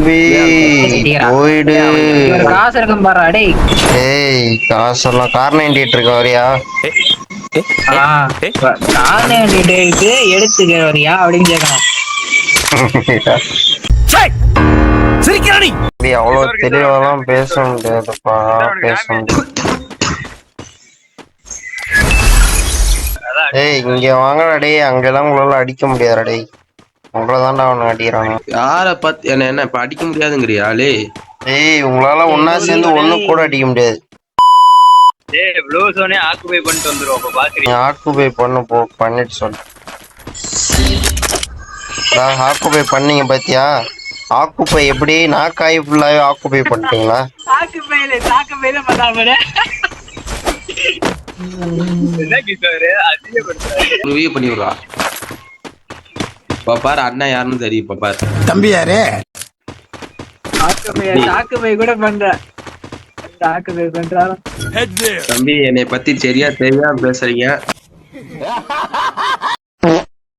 தம்பி போயிடு. காசு இருக்கும் பாரு. அடே ஏய் காசெல்லாம் கார் 98 இருக்க வரியா? எடுத்துக்க வரியா அப்படின்னு கேட்கணும். அவ்வளவு தெளிவாலாம் பேச முடியாதுப்பா, பேச முடியாது. ஏய் இங்க வாங்கடா டேய், அங்கெல்லாம் உங்களால அடிக்க முடியாதுடா டேய். உங்களை தான்டா அவனை அடிக்கிறானு. யார பார்த்து என்ன இப்ப அடிக்க முடியாதுங்கிறியா? ஏய் உங்களால ஒன்னா சேர்ந்து ஒண்ணு கூட அடிக்க முடியாது. ஆக்குபை பண்ணிட்டு வந்துரும். அப்ப பாக்குறீங்க, நீ ஆக்குபை பண்ணு போ, பண்ணிட்டு சொல்லு. ஆக்குபை பண்ணீங்க பாத்தியா? ஆக்குபை எப்படி நாக்காய் ஃபுல்லாவே ஆக்குபை பண்ணிட்டீங்களா? பண்ணிவிடுறா பாரு அண்ணா யாருன்னு தெரியும். பாரு தம்பி யாரு? ஆக்குபை கூட பண்ற. தம்பி என்னை பத்தி சரியா தெரியாம பேசுறீங்க.